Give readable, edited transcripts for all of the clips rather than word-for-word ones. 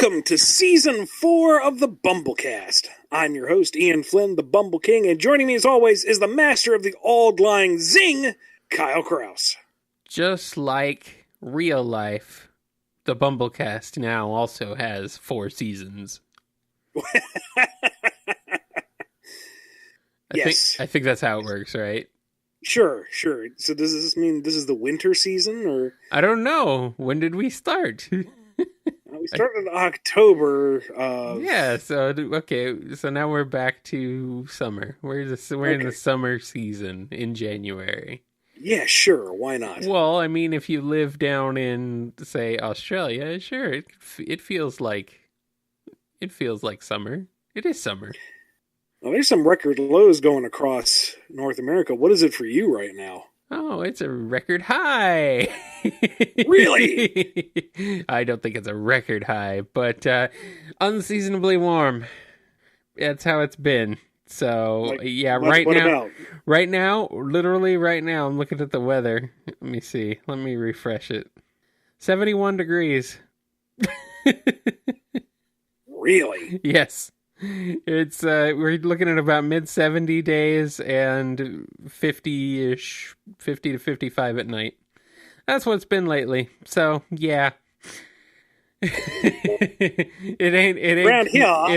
Welcome to Season 4 of the BumbleKast. I'm your host, Ian Flynn, the Bumble King, and joining me as always is the master of the auld-lang zing, Kyle Kraus. Just like real life, the BumbleKast now also has 4 seasons. I think that's how it works, right? Sure. So does this mean this is the winter season, or? I don't know. When did we start? We started in October. So now we're back to summer. We're in the summer season in January. Yeah, sure. Why not? Well, I mean, if you live down in, say, Australia, sure, it feels like summer. It is summer. Well, there's some record lows going across North America. What is it for you right now? Oh, it's a record high. Really? I don't think it's a record high, but unseasonably warm. That's how it's been. So, right now, literally right now, I'm looking at the weather. Let me see. Let me refresh it. 71 degrees. Really? Yes. It's we're looking at about mid-70 days and 50-ish, 50 to 55 at night. That's what it's been lately. So, yeah. it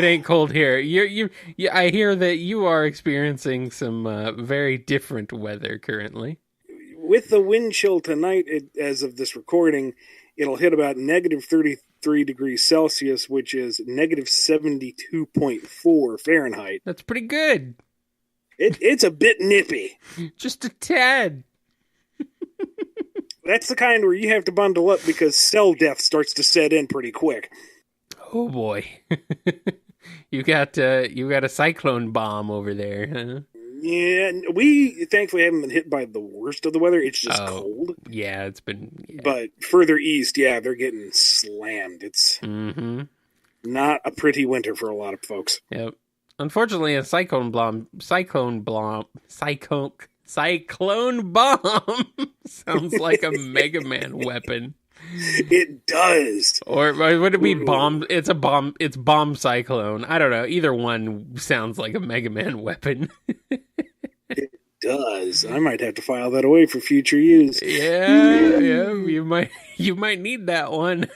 ain't cold here. I hear that you are experiencing some very different weather currently. With the wind chill tonight, as of this recording, it'll hit about negative 33 degrees Celsius, which is negative 72.4 Fahrenheit. That's pretty good. It's a bit nippy. Just a tad. That's the kind where you have to bundle up because cell death starts to set in pretty quick. Oh boy. You got a cyclone bomb over there, huh? Yeah, we thankfully haven't been hit by the worst of the weather. It's just cold. Yeah, it's been... Yeah. But further east, they're getting slammed. It's not a pretty winter for a lot of folks. Yep. Unfortunately, a cyclone bomb sounds like a Mega Man weapon. It does. Or would it be bomb? It's bomb cyclone. I don't know. Either one sounds like a Mega Man weapon. It does. I might have to file that away for future use. Yeah. You might need that one.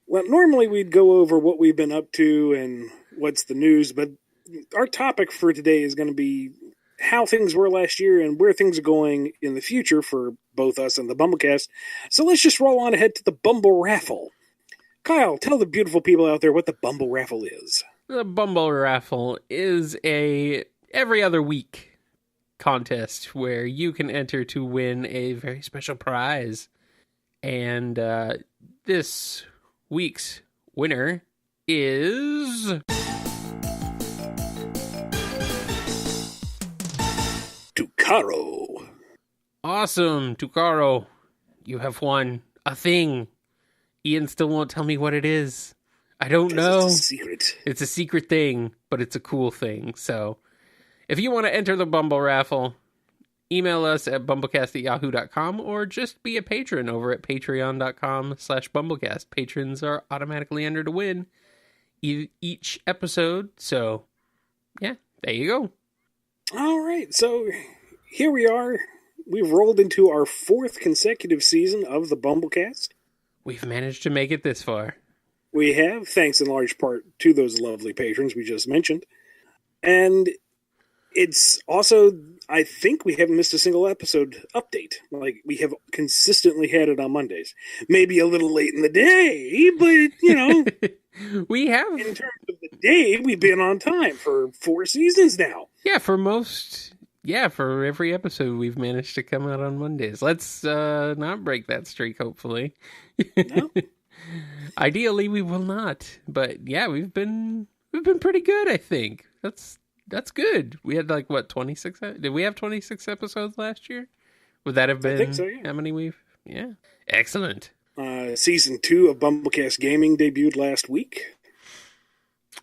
Well, normally we'd go over what we've been up to and what's the news, but our topic for today is going to be how things were last year and where things are going in the future for both us and the BumbleKast. So let's just roll on ahead to the BumbleRaffle. Kyle, tell the beautiful people out there what the BumbleRaffle is. The BumbleRaffle is a every other week contest where you can enter to win a very special prize. And this week's winner is... Tukaro. Awesome, Tukaro. You have won a thing. Ian still won't tell me what it is. I don't know. It's a secret. It's a secret thing, but it's a cool thing. So, if you want to enter the BumbleRaffle, email us at BumbleKast@yahoo.com or just be a patron over at patreon.com/BumbleKast. Patrons are automatically entered to win each episode. So, yeah, there you go. All right, so here we are. We've rolled into our 4th consecutive season of the BumbleKast. We've managed to make it this far. We have, thanks in large part to those lovely patrons we just mentioned. And it's also, I think we haven't missed a single episode update. Like, we have consistently had it on Mondays. Maybe a little late in the day, but, we have. In terms of the day, we've been on time for 4 seasons now. Yeah, for every episode, we've managed to come out on Mondays. Let's not break that streak, hopefully. No. Ideally, we will not. But yeah, we've been pretty good, I think. That's good. We had 26? Did we have 26 episodes last year? Would that have been? I think so, yeah. How many we've? Yeah, excellent. Season 2 of BumbleKast Gaming debuted last week.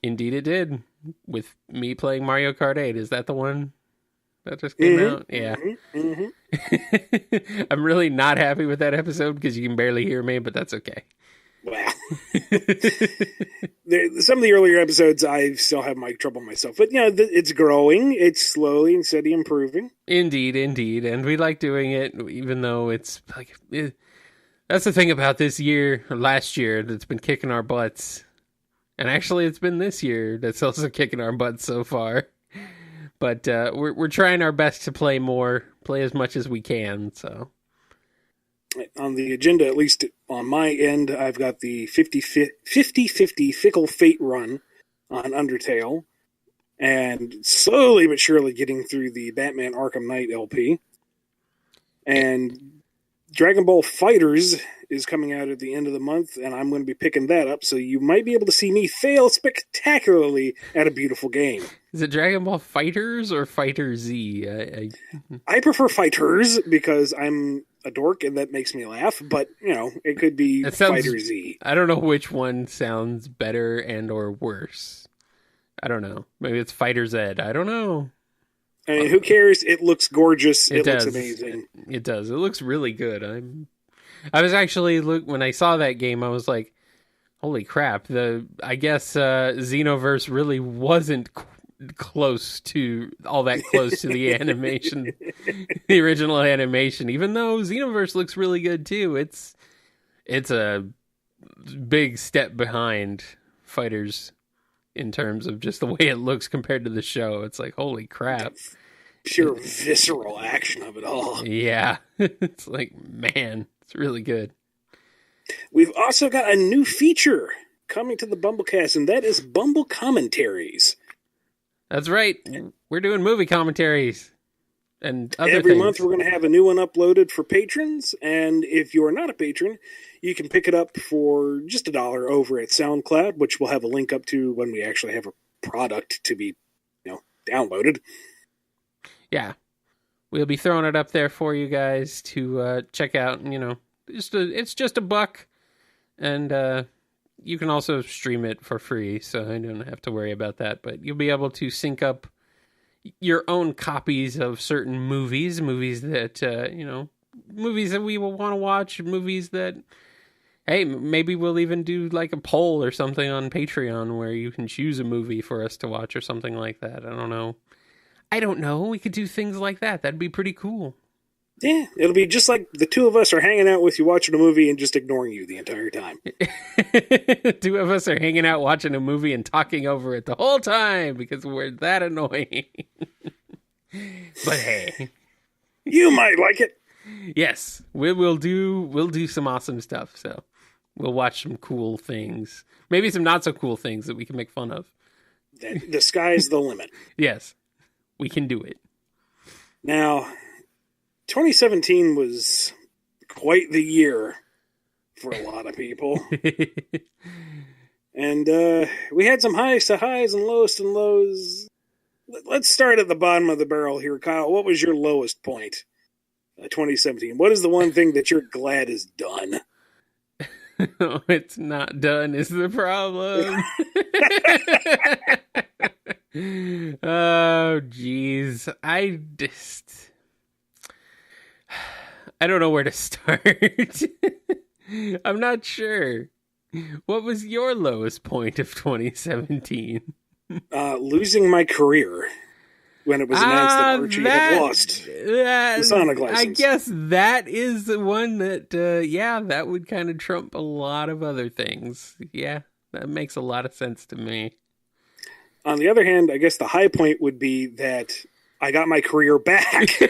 Indeed, it did. With me playing Mario Kart 8. Is that the one that just came out? Yeah. Mm-hmm. I'm really not happy with that episode because you can barely hear me, but that's okay. Wow. Some of the earlier episodes, I still have mic trouble myself. But, it's growing. It's slowly and steady improving. Indeed. And we like doing it, even though it's like... That's the thing about this year, or last year, that's been kicking our butts. And actually, it's been this year that's also kicking our butts so far. But we're trying our best to play as much as we can, so... On the agenda, at least on my end, I've got the 50-50 Fickle Fate run on Undertale, and slowly but surely getting through the Batman Arkham Knight LP. And Dragon Ball FighterZ is coming out at the end of the month, and I'm going to be picking that up, so you might be able to see me fail spectacularly at a beautiful game. Is it Dragon Ball FighterZ or Fighter Z? I prefer FighterZ because I'm a dork and that makes me laugh, but, it could be Fighter Z. I don't know which one sounds better and or worse. I don't know. Maybe it's Fighter Z. I don't know. I mean, who cares? It looks gorgeous. It looks amazing. It does. It looks really good. I was actually when I saw that game, I was like, "Holy crap!" I guess Xenoverse really wasn't close to the animation, the original animation. Even though Xenoverse looks really good too, it's a big step behind Fighters in terms of just the way it looks compared to the show. It's like, holy crap. Pure visceral action of it all. Yeah. It's like, man, it's really good. We've also got a new feature coming to the BumbleKast, and that is Bumble commentaries. That's right. We're doing movie commentaries and other Every things. month we're going to have a new one uploaded for patrons, and if you're not a patron, you can pick it up for just $1 over at SoundCloud, which we'll have a link up to when we actually have a product to be, downloaded. Yeah. We'll be throwing it up there for you guys to check out. It's just $1, and you can also stream it for free, so I don't have to worry about that. But you'll be able to sync up your own copies of certain movies that movies that we will want to watch, movies that, hey, maybe we'll even do like a poll or something on Patreon where you can choose a movie for us to watch or something like that. I don't know. We could do things like that. That'd be pretty cool. Yeah, it'll be just like the two of us are hanging out with you watching a movie and just ignoring you the entire time. Two of us are hanging out watching a movie and talking over it the whole time because we're that annoying. But hey, you might like it. Yes, we'll do some awesome stuff. So we'll watch some cool things, maybe some not so cool things that we can make fun of. The sky's the limit. Yes, we can do it. Now, 2017 was quite the year for a lot of people. And we had some highest to highs and lowest and lows. Let's start at the bottom of the barrel here, Kyle. What was your lowest point? 2017. What is the one thing that you're glad is done? Oh, it's not done is the problem. Oh, jeez. I don't know where to start. I'm not sure. What was your lowest point of 2017? Losing my career when it was announced that Archie had lost the Sonic license. I guess that is the one that, that would kind of trump a lot of other things. Yeah, that makes a lot of sense to me. On the other hand, I guess the high point would be that I got my career back in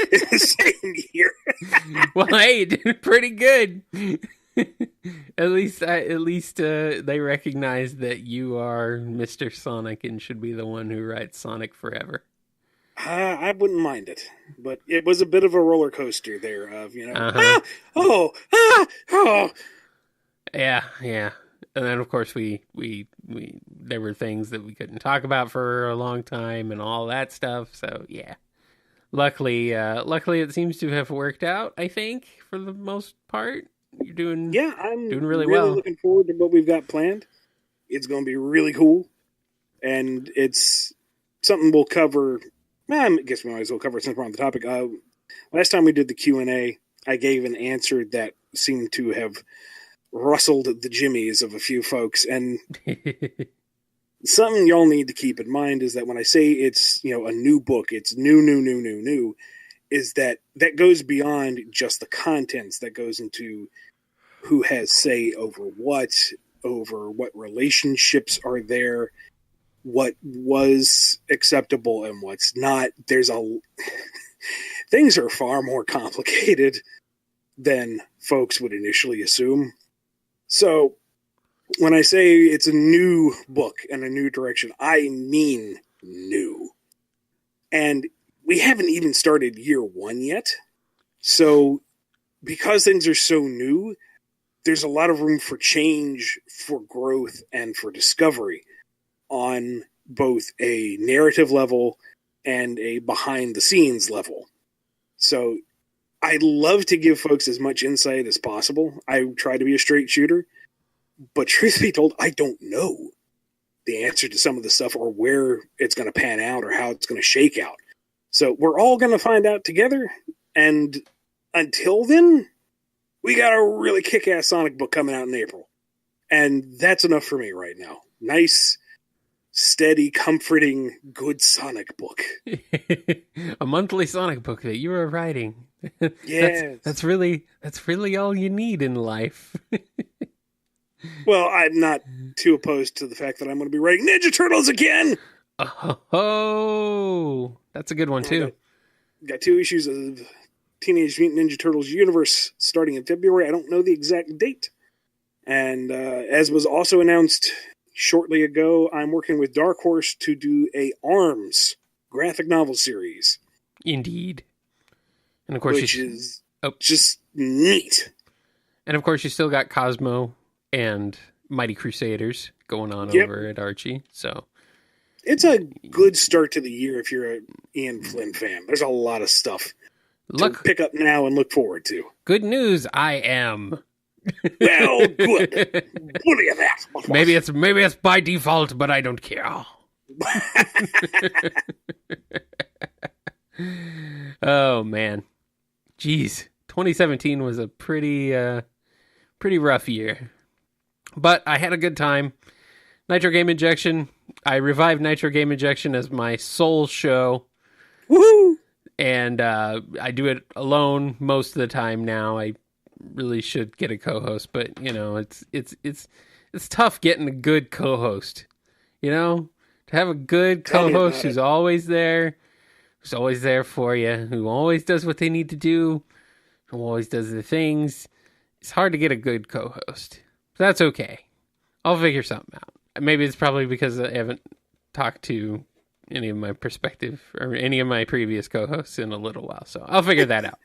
the same year. Well, hey, you did pretty good. At least they recognize that you are Mr. Sonic and should be the one who writes Sonic forever. I wouldn't mind it, but it was a bit of a roller coaster there of, Yeah. And then, of course, we there were things that we couldn't talk about for a long time and all that stuff. So, yeah. Luckily, it seems to have worked out, I think, for the most part. You're doing really well. Looking forward to what we've got planned. It's going to be really cool. And it's something we'll cover. I guess we might as well cover it since we're on the topic. Last time we did the Q&A, I gave an answer that seemed to have rustled the jimmies of a few folks. And something y'all need to keep in mind is that when I say it's, a new book, it's new, is that goes beyond just the contents. That goes into who has say over what relationships are there, what was acceptable and what's not. Things are far more complicated than folks would initially assume. So when I say it's a new book and a new direction, I mean new. And we haven't even started year 1 yet. So because things are so new, there's a lot of room for change, for growth, and for discovery on both a narrative level and a behind-the-scenes level. So I love to give folks as much insight as possible. I try to be a straight shooter. But truth be told, I don't know the answer to some of the stuff or where it's going to pan out or how it's going to shake out. So we're all going to find out together. And until then, we got a really kick-ass Sonic book coming out in April. And that's enough for me right now. Nice, steady, comforting, good Sonic book. A monthly Sonic book that you are writing. Yeah. That's really all you need in life. Well, I'm not too opposed to the fact that I'm going to be writing Ninja Turtles again. Oh, that's a good one too. Got 2 issues of Teenage Mutant Ninja Turtles Universe starting in February. I don't know the exact date. And as was also announced shortly ago, I'm working with Dark Horse to do a ARMS graphic novel series. Indeed. And of course, which is just neat. And of course, you still got Cosmo and Mighty Crusaders going on over at Archie. So it's a good start to the year if you're an Ian Flynn fan. There's a lot of stuff to pick up now and look forward to. Good news, I am. Well, good. What are that? Maybe it's by default, but I don't care. Oh man, jeez, 2017 was a pretty rough year, but I had a good time. Nitro Game Injection. I revived Nitro Game Injection as my sole show. Woohoo! And I do it alone most of the time now. I really should get a co-host, but it's tough getting a good co-host. To have a good co-host who's always there for you, who always does what they need to do, who always does the things. It's hard to get a good co-host. But that's okay. I'll figure something out. Maybe it's probably because I haven't talked to any of my prospective or any of my previous co-hosts in a little while, so I'll figure that out.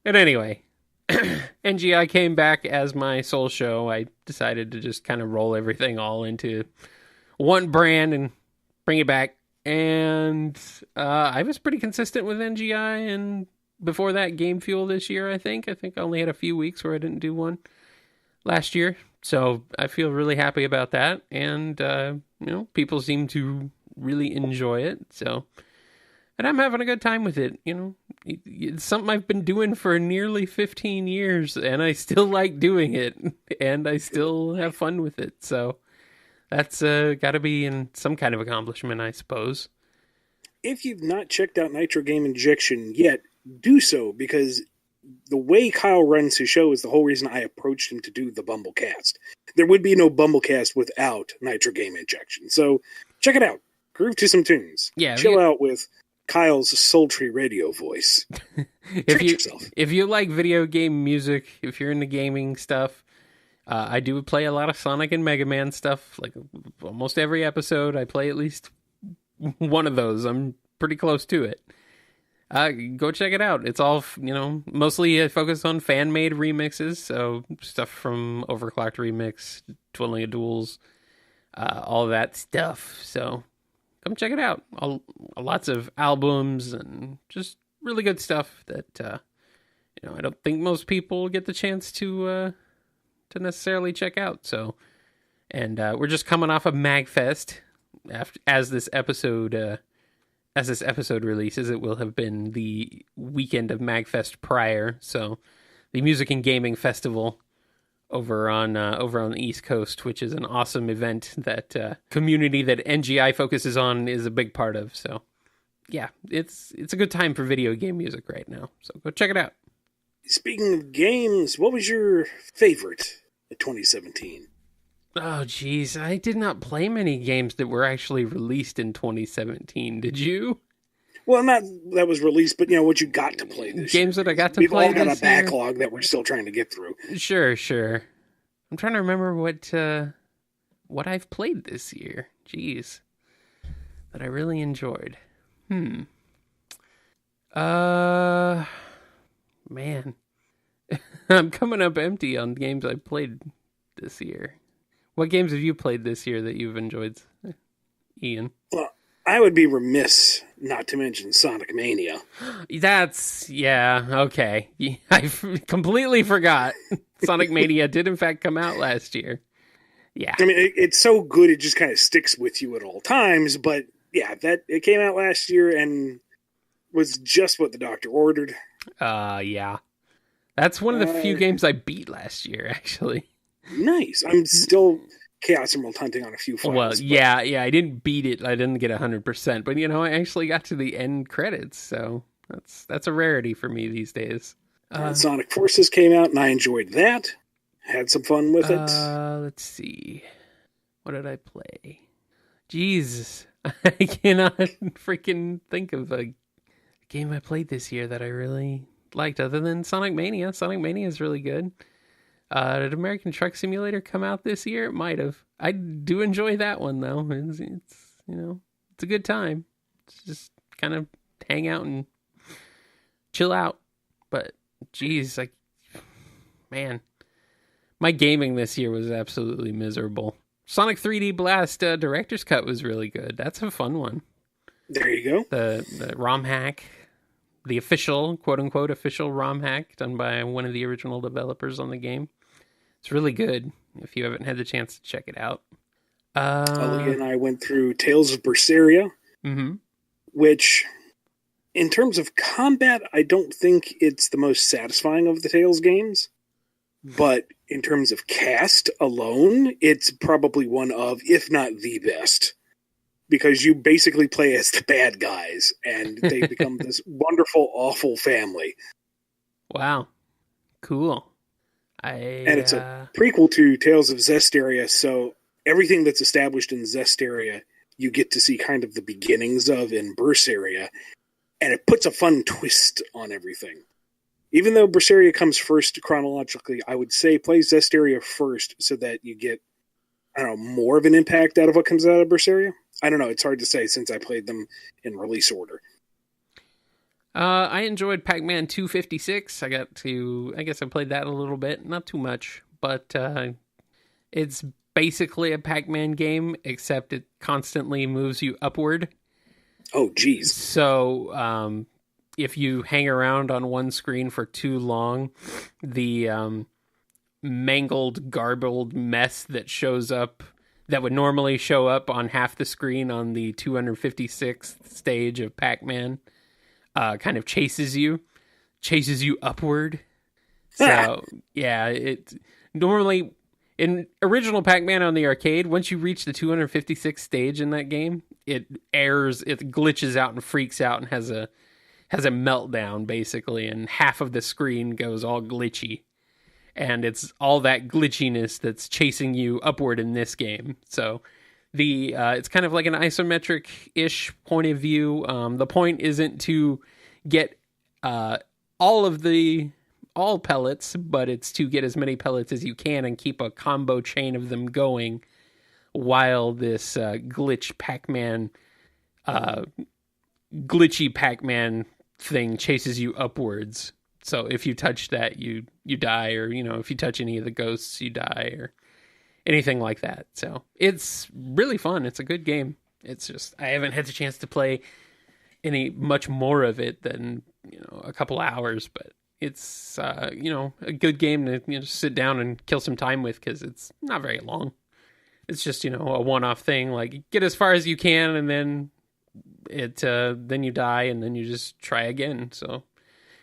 But anyway, NGI came back as my sole show. I decided to just kind of roll everything all into one brand and bring it back. And I was pretty consistent with NGI, and before that, Game Fuel this year, I think I only had a few weeks where I didn't do one last year. So I feel really happy about that. And, people seem to really enjoy it. So, and I'm having a good time with it. It's something I've been doing for nearly 15 years, and I still like doing it, and I still have fun with it. So that's got to be in some kind of accomplishment, I suppose. If you've not checked out Nitro Game Injection yet, do so, because the way Kyle runs his show is the whole reason I approached him to do the BumbleKast. There would be no BumbleKast without Nitro Game Injection. So check it out. Groove to some tunes. Yeah, chill out with Kyle's sultry radio voice. Treat yourself. If you like video game music, if you're into gaming stuff, I do play a lot of Sonic and Mega Man stuff. Like almost every episode, I play at least one of those. I'm pretty close to it. Go check it out. It's all, mostly focused on fan-made remixes. So stuff from Overclocked Remix, Twiddling of Duels, all of that stuff. So come check it out. Lots of albums and just really good stuff that, I don't think most people get the chance to necessarily check out. So, and we're just coming off of MagFest. As this episode releases, it will have been the weekend of MagFest prior. So the Music and Gaming Festival over on the East Coast, which is an awesome event that community that NGI focuses on is a big part of. So yeah, it's a good time for video game music right now. So go check it out. Speaking of games, what was your favorite of 2017? Oh, geez. I did not play many games that were actually released in 2017. Did you? Well, not that was released, but what you got to play this games year. That I got to play this year? We've all got a backlog that we're still trying to get through. Sure. I'm trying to remember what I've played this year. Jeez. That I really enjoyed. Man. I'm coming up empty on games I played this year. What games have you played this year that you've enjoyed, Ian? Well, I would be remiss not to mention Sonic Mania. Okay. I completely forgot. Sonic Mania did in fact come out last year. Yeah. I mean, it's so good it just kind of sticks with you at all times, but yeah, it came out last year and was just what the doctor ordered. Yeah. That's one of the few games I beat last year, actually. Nice. I'm still Chaos Emerald hunting on a few files. Well, yeah, I didn't beat it. I didn't get 100%, but I actually got to the end credits, so that's a rarity for me these days. Sonic Forces came out, and I enjoyed that. Had some fun with it. Let's see. What did I play? Jesus. I cannot freaking think of a game I played this year that I really liked other than Sonic Mania. Sonic Mania is really good. Did American Truck Simulator come out this year? It might have. I do enjoy that one though. It's it's a good time. It's just kind of hang out and chill out. But geez, man, my gaming this year was absolutely miserable. Sonic 3D Blast Director's Cut was really good. That's a fun one. There you go. The ROM hack. The official, quote-unquote, official ROM hack done by one of the original developers on the game. It's really good if you haven't had the chance to check it out. Olivia and I went through Tales of Berseria, which, in terms of combat, I don't think it's the most satisfying of the Tales games. But in terms of cast alone, it's probably one of, if not the best. Because you basically play as the bad guys, and they become this wonderful, awful family. Wow. Cool. And it's a prequel to Tales of Zestiria, so everything that's established in Zestiria, you get to see kind of the beginnings of in Berseria, and it puts a fun twist on everything. Even though Berseria comes first chronologically, I would say play Zestiria first so that you get, more of an impact out of what comes out of Berseria. I don't know. It's hard to say since I played them in release order. I enjoyed Pac-Man 256. I guess I played that a little bit. Not too much, but it's basically a Pac-Man game, except it constantly moves you upward. Oh, geez. So if you hang around on one screen for too long, the mangled, garbled mess that shows up, that would normally show up on half the screen on the 256th stage of Pac-Man, kind of chases you upward. So, yeah, it normally, in original Pac-Man on the arcade, once you reach the 256th stage in that game, it glitches out and freaks out and has a meltdown, basically, and half of the screen goes all glitchy. And it's all that glitchiness that's chasing you upward in this game. So it's kind of like an isometric-ish point of view. The point isn't to get all pellets, but it's to get as many pellets as you can and keep a combo chain of them going while this glitchy Pac-Man thing chases you upwards. So if you touch that, you die, or, if you touch any of the ghosts, you die, or anything like that. So it's really fun. It's a good game. It's just, I haven't had the chance to play much more of it than, a couple hours, but it's, a good game to just sit down and kill some time with, because it's not very long. It's just, a one-off thing, like get as far as you can, and then then you die, and then you just try again. So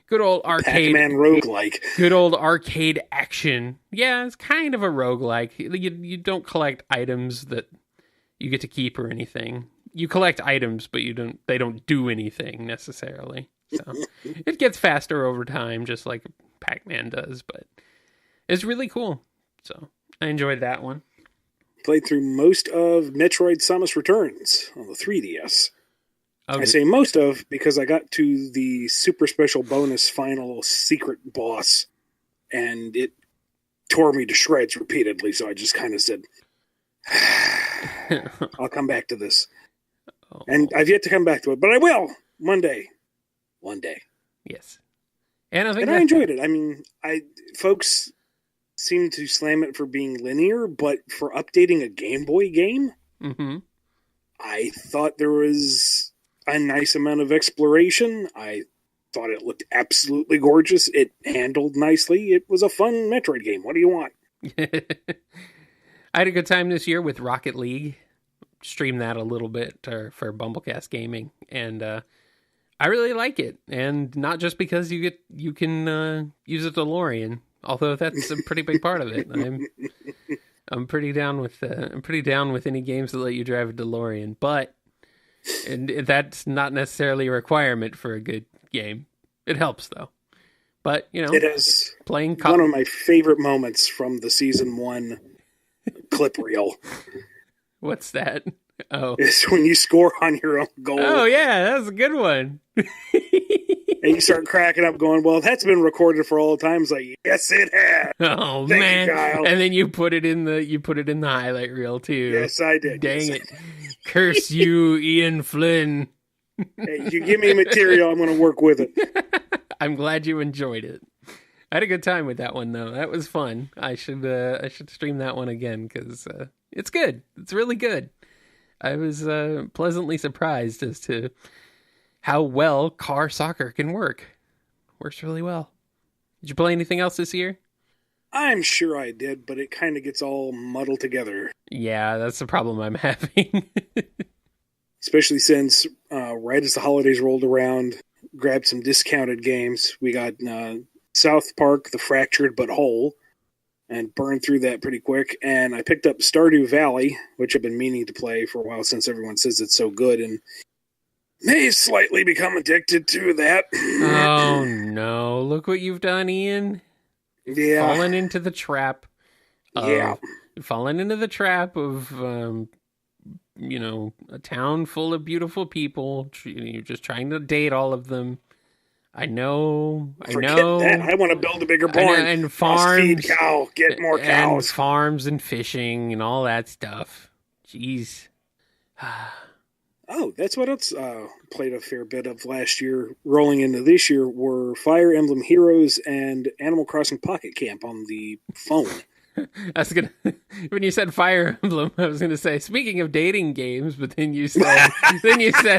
Good old arcade. Pac-Man roguelike. Good old arcade action. Yeah, it's kind of a roguelike. You don't collect items that you get to keep or anything. You collect items, but they don't do anything necessarily. So it gets faster over time, just like Pac-Man does, but it's really cool. So I enjoyed that one. Played through most of Metroid Samus Returns on the 3DS. Oh, I say most of because I got to the super special bonus final secret boss, and it tore me to shreds repeatedly, so I just kind of said, I'll come back to this. Oh. And I've yet to come back to it, but I will one day. One day. Yes. And I enjoyed it. I mean, folks seem to slam it for being linear, but for updating a Game Boy game, I thought there was a nice amount of exploration. I thought it looked absolutely gorgeous. It handled nicely. It was a fun Metroid game. What do you want? I had a good time this year with Rocket League. Streamed that a little bit for BumbleKast Gaming, and I really like it. And not just because you can use a DeLorean, although that's a pretty big part of it. I'm pretty down with any games that let you drive a DeLorean, but that's not necessarily a requirement for a good game. It helps though. But it is playing one of my favorite moments from the season 1 clip reel. What's that? Oh, it's when you score on your own goal. Oh yeah, that's a good one. And you start cracking up, going, "Well, that's been recorded for all time." It's like, yes, it has. Oh Thank man! you, Kyle. And then you put it in the highlight reel too. Yes, I did. Dang it! Curse you, Ian Flynn. Hey, you give me material, I'm going to work with it. I'm glad you enjoyed it. I had a good time with that one though. That was fun. I should stream that one again because it's good. It's really good. I was pleasantly surprised as to how well car soccer can work. Works really well. Did you play anything else this year? I'm sure I did, but it kind of gets all muddled together. Yeah, that's the problem I'm having. Especially since right as the holidays rolled around, grabbed some discounted games. We got South Park, The Fractured But Whole, and burned through that pretty quick. And I picked up Stardew Valley, which I've been meaning to play for a while since everyone says it's so good, and may slightly become addicted to that. Oh no, look what you've done, Ian. Yeah. Fallen into the trap. Fallen into the trap of, a town full of beautiful people. You're just trying to date all of them. I know. That. I want to build a bigger barn and farms, feed cow, get more cows, and farms and fishing and all that stuff. Jeez. Oh, that's what else played a fair bit of last year. Rolling into this year were Fire Emblem Heroes and Animal Crossing Pocket Camp on the phone. When you said Fire Emblem, I was gonna say, speaking of dating games, but then you said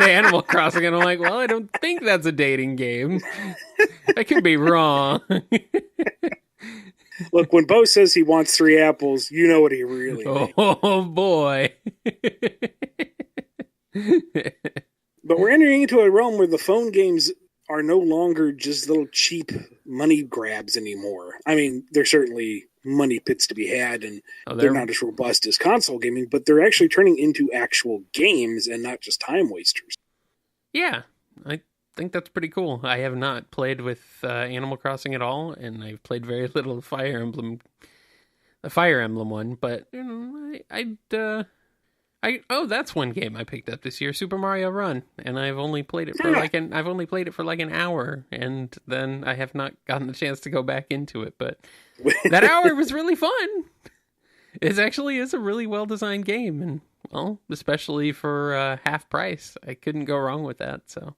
Animal Crossing, and I'm like, well, I don't think that's a dating game. I could be wrong. Look, when Bo says he wants 3 apples, you know what he really means. Oh boy. But we're entering into a realm where the phone games are no longer just little cheap money grabs anymore. I mean, there's certainly money pits to be had, and they're not as robust as console gaming, but they're actually turning into actual games and not just time wasters. Yeah, I think that's pretty cool. I have not played with Animal Crossing at all, and I've played very little Fire Emblem, the Fire Emblem one, but that's one game I picked up this year, Super Mario Run, and I've only played it for like an hour, and then I have not gotten the chance to go back into it. But that hour was really fun. It actually is a really well designed game, and well, especially for half price, I couldn't go wrong with that. So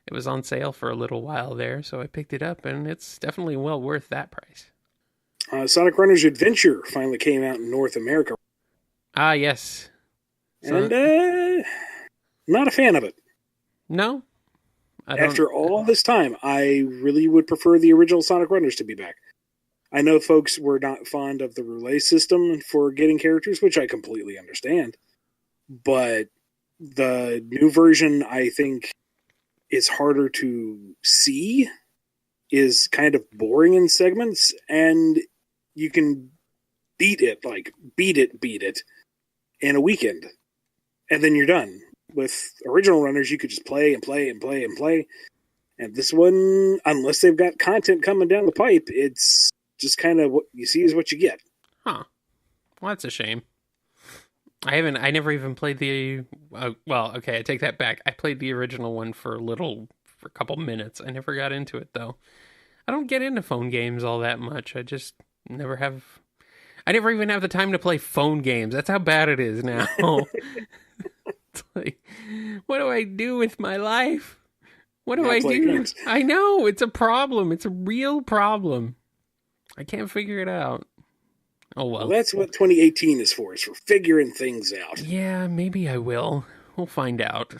it was on sale for a little while there, so I picked it up, and it's definitely well worth that price. Sonic Runners Adventure finally came out in North America. Ah, yes. And not a fan of it. No? After all this time, I really would prefer the original Sonic Runners to be back. I know folks were not fond of the relay system for getting characters, which I completely understand. But the new version, I think, is harder to see is kind of boring in segments, and you can beat it in a weekend, and then you're done. With original runners, you could just play and play and play and play. And this one, unless they've got content coming down the pipe, it's just kind of what you see is what you get. Huh. Well, that's a shame. I never even played the, okay, I take that back. I played the original one for a couple minutes. I never got into it, though. I don't get into phone games all that much. I just I never even have the time to play phone games. That's how bad it is now. It's like, what do I do with my life? What do I do? Games. I know, it's a problem. It's a real problem. I can't figure it out. Oh, well. That's what 2018 is for figuring things out. Yeah, maybe I will. We'll find out.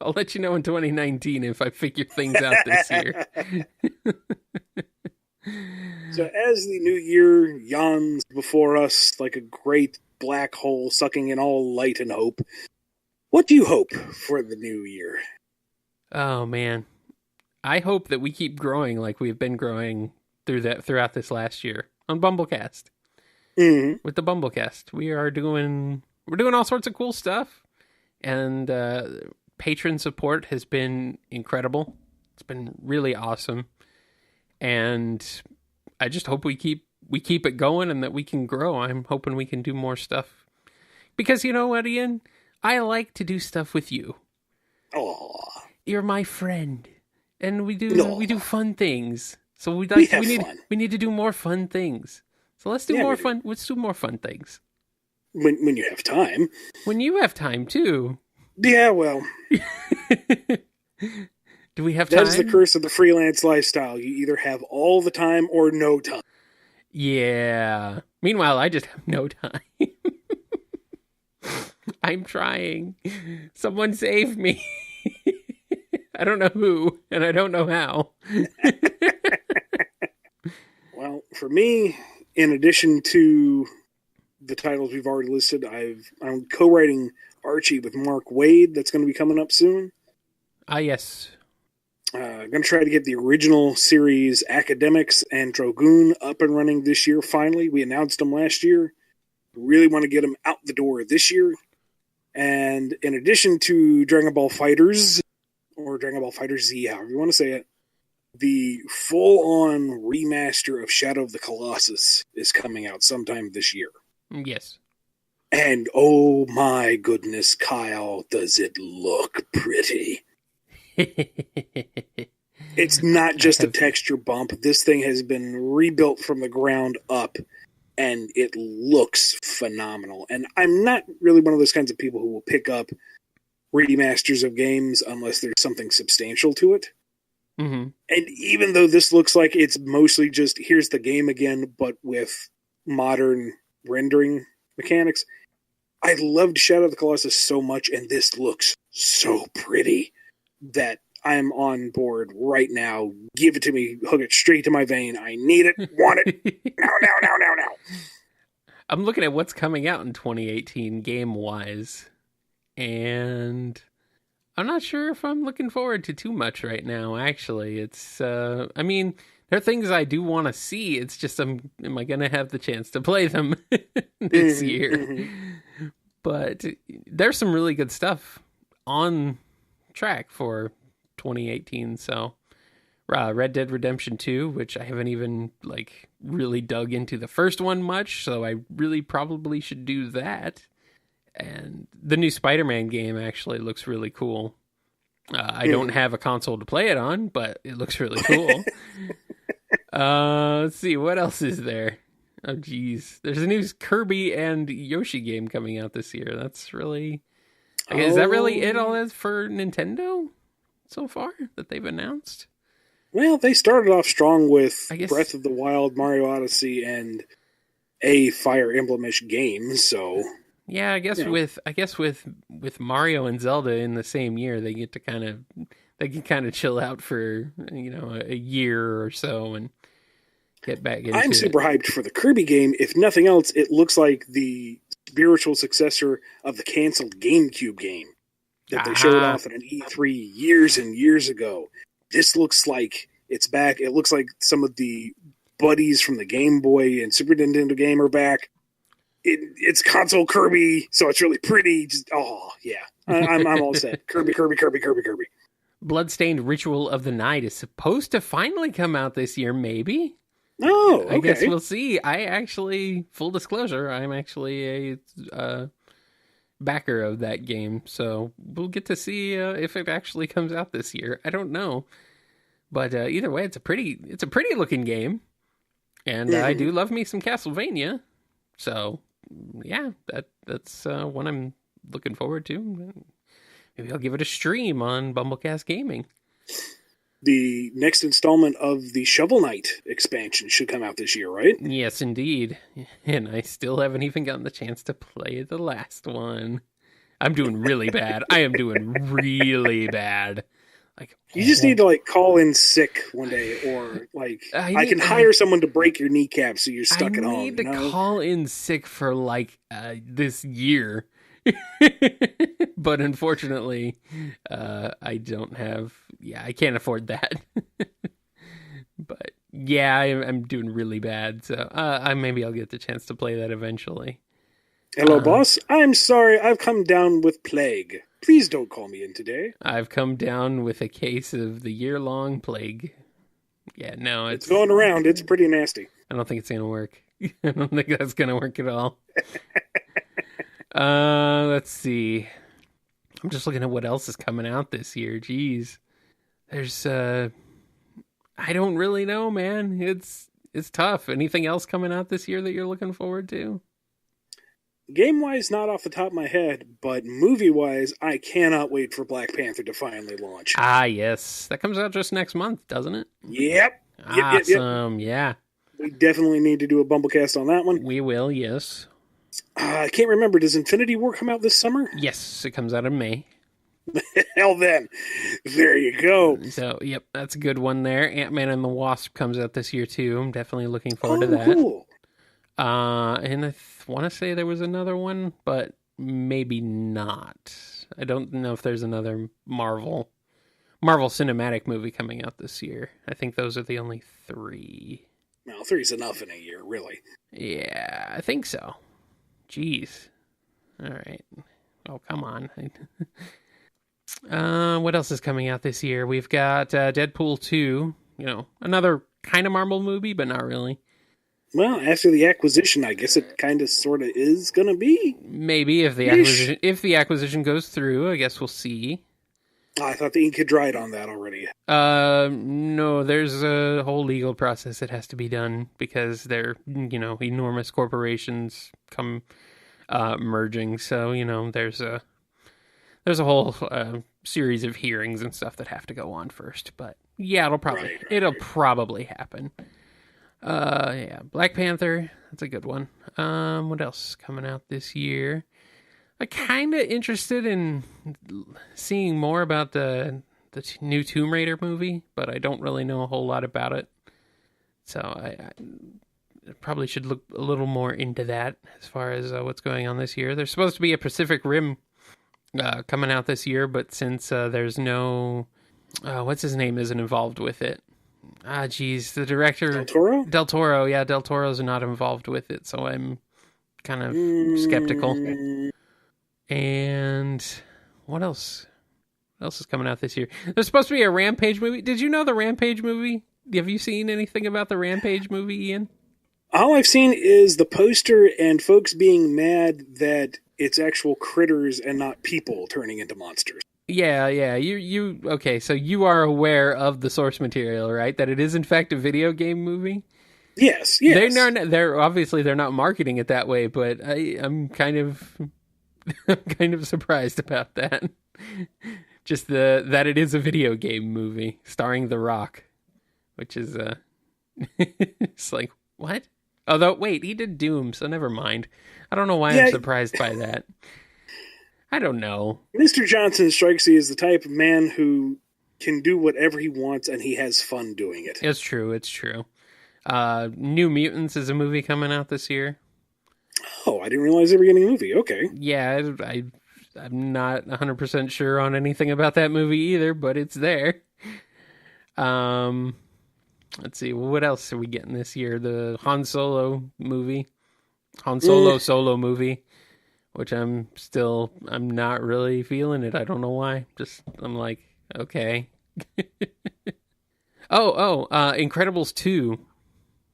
I'll let you know in 2019 if I figure things out this year. So as the new year yawns before us like a great black hole sucking in all light and hope, what do you hope for the new year? Oh, man. I hope that we keep growing like we've been growing throughout this last year on BumbleKast. Mm-hmm. With the BumbleKast, we're doing all sorts of cool stuff, and patron support has been incredible. It's been really awesome, and I just hope we keep it going and that we can grow. I'm hoping we can do more stuff, because you know what, Ian, I like to do stuff with you. Aww. You're my friend, and we do fun things. So we need to do more fun things. So let's do more fun. Let's do more fun things. When you have time. When you have time too. Yeah, well. Do we have time? That's the curse of the freelance lifestyle. You either have all the time or no time. Yeah. Meanwhile, I just have no time. I'm trying. Someone save me. I don't know who, and I don't know how. Well, for me, in addition to the titles we've already listed, I'm co-writing Archie with Mark Wade. That's going to be coming up soon. Ah, yes. I'm going to try to get the original series Academics and Dragoon up and running this year, finally. We announced them last year. We really want to get them out the door this year. And in addition to Dragon Ball FighterZ, or Dragon Ball FighterZ, however you want to say it, the full-on remaster of Shadow of the Colossus is coming out sometime this year. Yes. And oh my goodness, Kyle, does it look pretty. It's not just a texture bump. This thing has been rebuilt from the ground up, and it looks phenomenal. And I'm not really one of those kinds of people who will pick up remasters of games unless there's something substantial to it. Mm-hmm. And even though this looks like it's mostly just here's the game again, but with modern rendering mechanics, I loved Shadow of the Colossus so much, and this looks so pretty that I'm on board right now. Give it to me. Hook it straight to my vein. I need it. Want it. Now. I'm looking at what's coming out in 2018 game-wise, and I'm not sure if I'm looking forward to too much right now, actually. It's, I mean, there are things I do want to see. It's just, am I going to have the chance to play them this year? Mm-hmm. But there's some really good stuff on track for 2018. So, Red Dead Redemption 2, which I haven't even, really dug into the first one much, so I really probably should do that. And the new Spider-Man game actually looks really cool. I don't have a console to play it on, but it looks really cool. Let's see, what else is there? Oh, geez. There's a new Kirby and Yoshi game coming out this year. That's really... Is that really it all for Nintendo so far that they've announced? Well, they started off strong with Breath of the Wild, Mario Odyssey, and a Fire Emblem-ish game, so... Yeah, I guess with Mario and Zelda in the same year, they get to kind of chill out for a year or so and get back into it. I'm super hyped for the Kirby game. If nothing else, it looks like the spiritual successor of the canceled GameCube game that they showed off at an E3 years and years ago. This looks like It's back. It looks like some of the buddies from the Game Boy and Super Nintendo game are back. It's console Kirby, so it's really pretty. Just I'm all set. Kirby. Bloodstained Ritual of the Night is supposed to finally come out this year, maybe. Oh, okay. I guess we'll see. Full disclosure, I'm actually a backer of that game, so we'll get to see if it actually comes out this year. I don't know, but either way, it's a pretty looking game, and I do love me some Castlevania. So yeah, that's one I'm looking forward to. Maybe I'll give it a stream on BumbleKast Gaming. The next installment of the Shovel Knight expansion should come out this year, right? Yes, indeed. And I still haven't even gotten the chance to play the last one. I'm doing really bad. I am doing really bad. Like, you just need to call in sick one day, or I can hire someone to break your kneecap so you're stuck at home. I need to call in sick for this year. But unfortunately, I don't have. Yeah, I can't afford that. But yeah, I'm doing really bad. So maybe I'll get the chance to play that eventually. Hello, boss. I'm sorry. I've come down with plague. Please don't call me in today. I've come down with a case of the year-long plague. Yeah, no, it's going around. It's pretty nasty. I don't think it's gonna work. I don't think that's gonna work at all. Let's see. I'm just looking at what else is coming out this year. Jeez. There's I don't really know, man. It's tough. Anything else coming out this year that you're looking forward to? Game-wise, not off the top of my head, but movie-wise, I cannot wait for Black Panther to finally launch. Ah, yes. That comes out just next month, doesn't it? Yep. Awesome, yeah. We definitely need to do a BumbleKast on that one. We will, yes. I can't remember. Does Infinity War come out this summer? Yes, it comes out in May. Hell then. There you go. So, yep, that's a good one there. Ant-Man and the Wasp comes out this year, too. I'm definitely looking forward to that. Cool. And I want to say there was another one, but maybe not. I don't know if there's another Marvel cinematic movie coming out this year. I think those are the only 3. No, 3's enough in a year, really. Yeah, I think so. Jeez. All right. Oh, come on. What else is coming out this year? We've got Deadpool 2. Another kind of Marvel movie, but not really. Well, after the acquisition, I guess it kind of sort of is going to be. Maybe if the acquisition goes through, I guess we'll see. I thought the ink had dried on that already. No, there's a whole legal process that has to be done because they're, enormous corporations come merging. So, there's a whole series of hearings and stuff that have to go on first. But yeah, it'll probably happen. Yeah, Black Panther, that's a good one. What else is coming out this year? I'm kind of interested in seeing more about the new Tomb Raider movie, but I don't really know a whole lot about it. So I probably should look a little more into that as far as what's going on this year. There's supposed to be a Pacific Rim coming out this year, but since there's no... what's his name isn't involved with it. The director... Del Toro? Del Toro, yeah, Del Toro's not involved with it, so I'm kind of skeptical. And what else? What else is coming out this year? There's supposed to be a Rampage movie. Did you know the Rampage movie? Have you seen anything about the Rampage movie, Ian? All I've seen is the poster and folks being mad that it's actual critters and not people turning into monsters. Yeah. You okay, so you are aware of the source material, right? That it is in fact a video game movie? Yes. They're obviously they're not marketing it that way, but I'm kind of surprised about that. Just that it is a video game movie starring The Rock, which is it's like, what? Although wait, he did Doom, so never mind. I don't know why I'm surprised by that. I don't know. Mr. Johnson strikes me as the type of man who can do whatever he wants and he has fun doing it. It's true. New Mutants is a movie coming out this year. Oh, I didn't realize they were getting a movie. Okay. Yeah, I'm not 100% sure on anything about that movie either, but it's there. Let's see, what else are we getting this year? The Han Solo movie. Han Solo solo movie. Which I'm not really feeling it. I don't know why. I'm like, okay. Incredibles 2.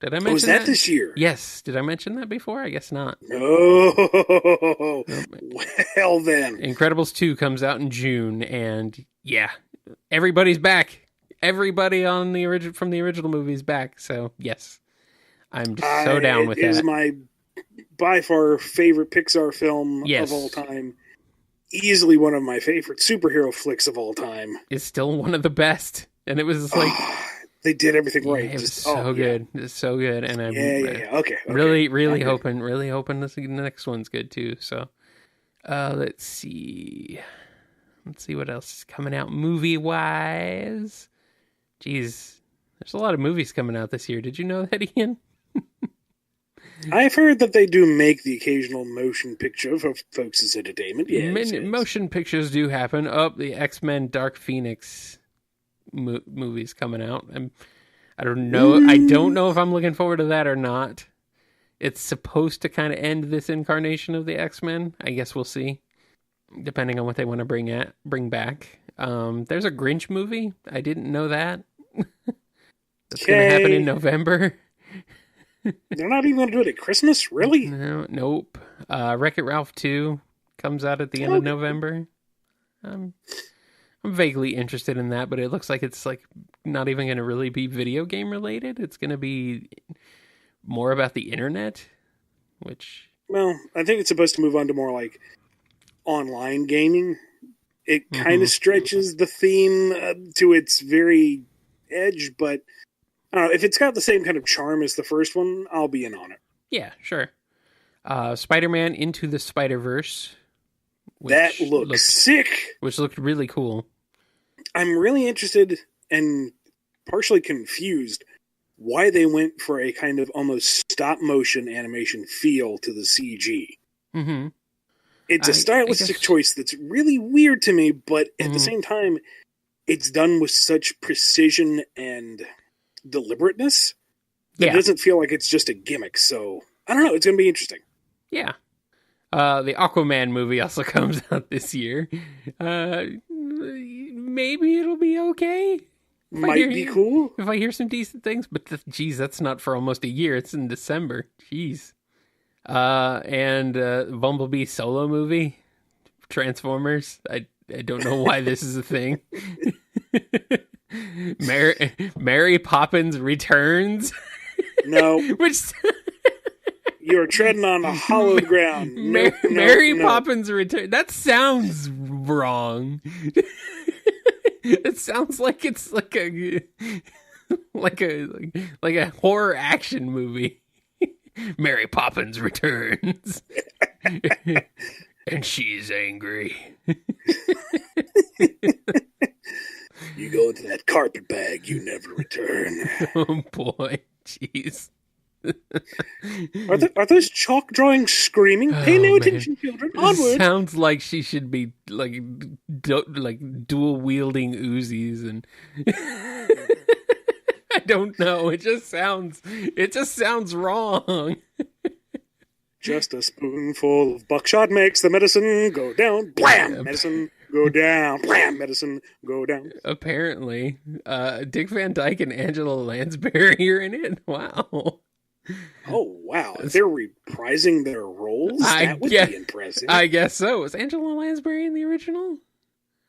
Did I mention was that this year? Yes. Did I mention that before? I guess not. Oh, well then. Incredibles 2 comes out in June, and yeah, everybody's back. Everybody from the original movie is back. So yes, I'm just so down with that. It is my by far favorite Pixar film of all time. Easily one of my favorite superhero flicks of all time. It's still one of the best, and it was like they did everything right. It was so good. It's so good, and I'm Okay. Really hoping this next one's good too. So, let's see what else is coming out movie wise. Jeez, there's a lot of movies coming out this year. Did you know that, Ian? I've heard that they do make the occasional motion picture for folks' entertainment. Yes. Motion pictures do happen. The X-Men Dark Phoenix movie's coming out. I don't know. I don't know if I'm looking forward to that or not. It's supposed to kind of end this incarnation of the X-Men. I guess we'll see, depending on what they want to bring back. There's a Grinch movie. I didn't know that. That's going to happen in November. They're not even going to do it at Christmas? Really? No, nope. Wreck-It Ralph 2 comes out at the end of November. I'm vaguely interested in that, but it looks like it's like not even going to really be video game related. It's going to be more about the internet, which... Well, I think it's supposed to move on to more like online gaming. It kind of stretches the theme to its very edge, but if it's got the same kind of charm as the first one, I'll be in on it. Yeah, sure. Spider-Man Into the Spider-Verse. That looked sick. Which looked really cool. I'm really interested and partially confused why they went for a kind of almost stop-motion animation feel to the CG. Mm-hmm. It's a stylistic choice that's really weird to me, but at the same time, it's done with such precision and deliberateness that it doesn't feel like it's just a gimmick. So, I don't know. It's going to be interesting. Yeah. The Aquaman movie also comes out this year. Maybe it'll be okay. Might be cool. If I hear some decent things. But, geez, that's not for almost a year. It's in December. Jeez. And Bumblebee solo movie, Transformers. I don't know why this is a thing. Mary Poppins Returns. No. Which you're treading on a hollowed ground. Mary Poppins Returns. That sounds wrong. It sounds like it's like a horror action movie. Mary Poppins returns. And she's angry. You go into that carpet bag, you never return. Oh boy, jeez. Are those chalk drawings screaming? Pay no attention, children. Onward. Sounds like she should be like dual wielding Uzis and. I don't know. It just sounds wrong. Just a spoonful of buckshot makes the medicine go down. Blam! Medicine go down. Blam! Medicine go down. Apparently, Dick Van Dyke and Angela Lansbury are in it. Wow. Oh, wow. If they're reprising their roles? That would be impressive. I guess so. Was Angela Lansbury in the original?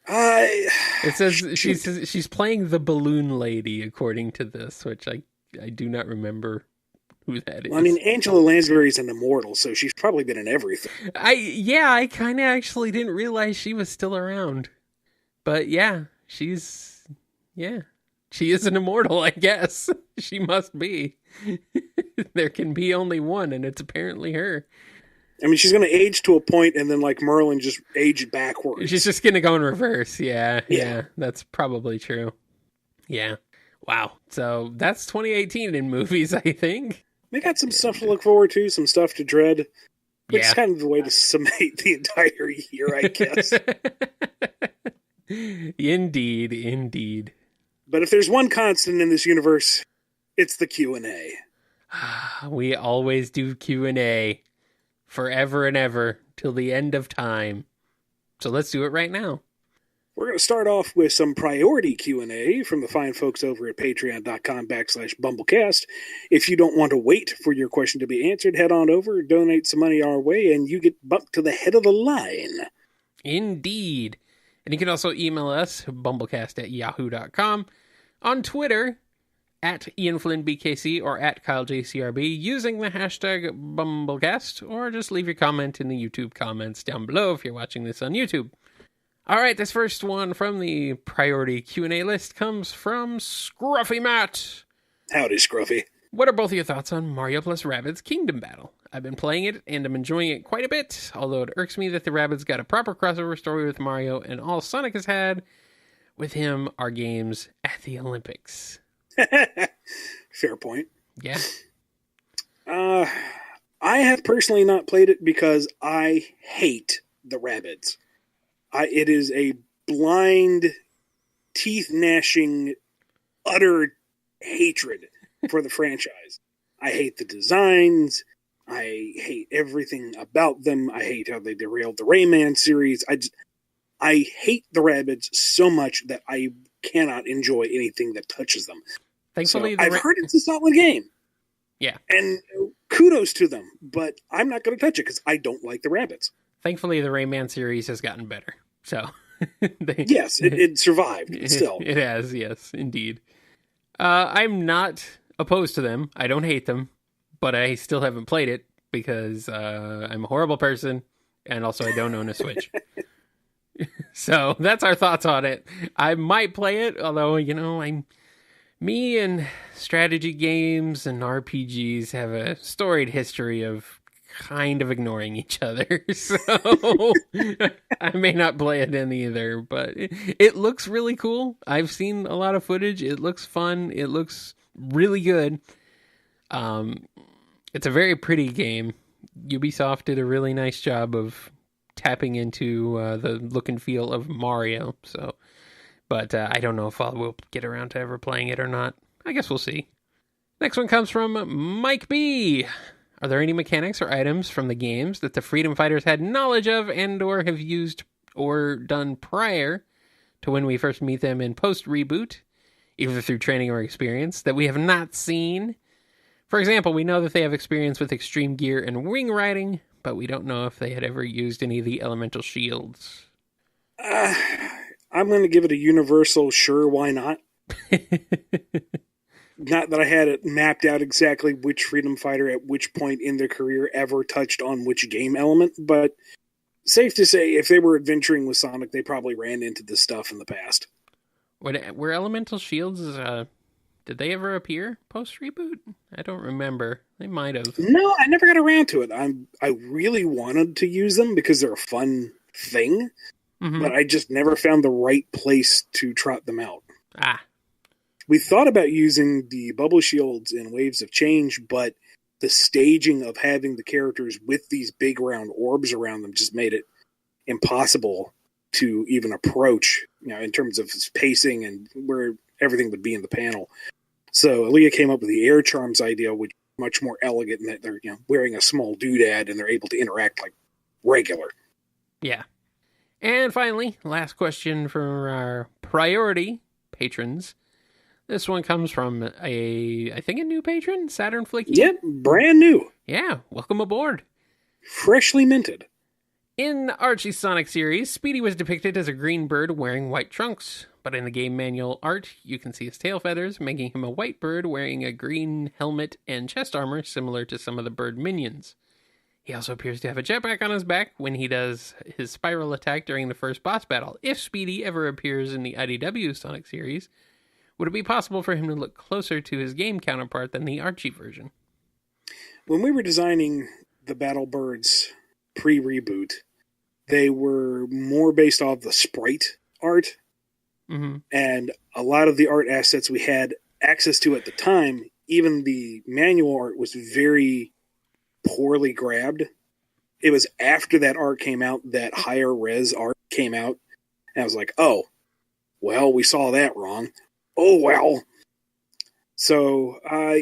It says she's playing the balloon lady, according to this, which I do not remember who that is. Well, I mean, Angela Lansbury's an immortal, so she's probably been in everything. I kind of actually didn't realize she was still around. But yeah, she is an immortal, I guess. She must be. There can be only one, and it's apparently her. I mean, she's going to age to a point, and then, like Merlin, just age backwards. She's just going to go in reverse. Yeah, that's probably true. Yeah. Wow. So that's 2018 in movies, I think. They got some stuff to look forward to, some stuff to dread. Which is kind of the way to summate the entire year, I guess. Indeed. But if there's one constant in this universe, It's the Q&A. We always do Q&A forever and ever till the end of time. So let's do it right now. We're going to start off with some priority Q&A from the fine folks over at patreon.com/BumbleKast. If you don't want to wait for your question to be answered, head on over, donate some money our way, and you get bumped to the head of the line. Indeed. And you can also email us, BumbleKast@yahoo.com, on Twitter, at IanFlynnBKC or at KyleJCRB, using the hashtag BumbleKast, or just leave your comment in the YouTube comments down below if you're watching this on YouTube. All right, this first one from the priority Q&A list comes from ScruffyMatt. Howdy, Scruffy. What are both of your thoughts on Mario plus Rabbids Kingdom Battle? I've been playing it, and I'm enjoying it quite a bit, although it irks me that the Rabbids got a proper crossover story with Mario, and all Sonic has had with him are games at the Olympics. Fair point. Yeah. I have personally not played it because I hate the Rabbids. It is a blind, teeth-gnashing, utter hatred for the franchise. I hate the designs. I hate everything about them. I hate how they derailed the Rayman series. I hate the Rabbids so much that I cannot enjoy anything that touches them. Thankfully, so I've heard it's a solid game. Yeah. And kudos to them, but I'm not going to touch it because I don't like the Rabbids. Thankfully, the Rayman series has gotten better. So, yes, it survived. Still, it has. Yes, indeed. I'm not opposed to them. I don't hate them, but I still haven't played it because I'm a horrible person, and also I don't own a Switch. So that's our thoughts on it. I might play it, although me and strategy games and RPGs have a storied history of kind of ignoring each other, so I may not play it in either, but it looks really cool. I've seen a lot of footage. It looks fun. It looks really good. It's a very pretty game. Ubisoft did a really nice job of tapping into the look and feel of Mario, so but I don't know if I will get around to ever playing it or not. I guess we'll see. Next one comes from Mike B. Are there any mechanics or items from the games that the Freedom Fighters had knowledge of and or have used or done prior to when we first meet them in post-reboot, either through training or experience, that we have not seen? For example, we know that they have experience with extreme gear and wing riding, but we don't know if they had ever used any of the elemental shields. I'm going to give it a universal sure, why not? Not that I had it mapped out exactly which Freedom Fighter at which point in their career ever touched on which game element, but safe to say, if they were adventuring with Sonic, they probably ran into this stuff in the past. Were elemental shields, did they ever appear post-reboot? I don't remember. They might have. No, I never got around to it. I really wanted to use them because they're a fun thing, but I just never found the right place to trot them out. We thought about using the bubble shields in Waves of Change, but the staging of having the characters with these big round orbs around them just made it impossible to even approach, in terms of pacing and where everything would be in the panel. So Aaliyah came up with the Air Charms idea, which is much more elegant in that they're wearing a small doodad and they're able to interact like regular. Yeah. And finally, last question for our priority patrons. This one comes from I think a new patron, Saturn Flicky. Yep, brand new. Yeah, welcome aboard. Freshly minted. In Archie's Sonic series, Speedy was depicted as a green bird wearing white trunks, but in the game manual art, you can see his tail feathers, making him a white bird wearing a green helmet and chest armor similar to some of the bird minions. He also appears to have a jetpack on his back when he does his spiral attack during the first boss battle. If Speedy ever appears in the IDW Sonic series, would it be possible for him to look closer to his game counterpart than the Archie version? When we were designing the Battle Birds pre-reboot, they were more based off the sprite art. And a lot of the art assets we had access to at the time, even the manual art was very poorly grabbed. It was after that art came out that higher res art came out. And I was like, oh, well, we saw that wrong. Oh, well. So,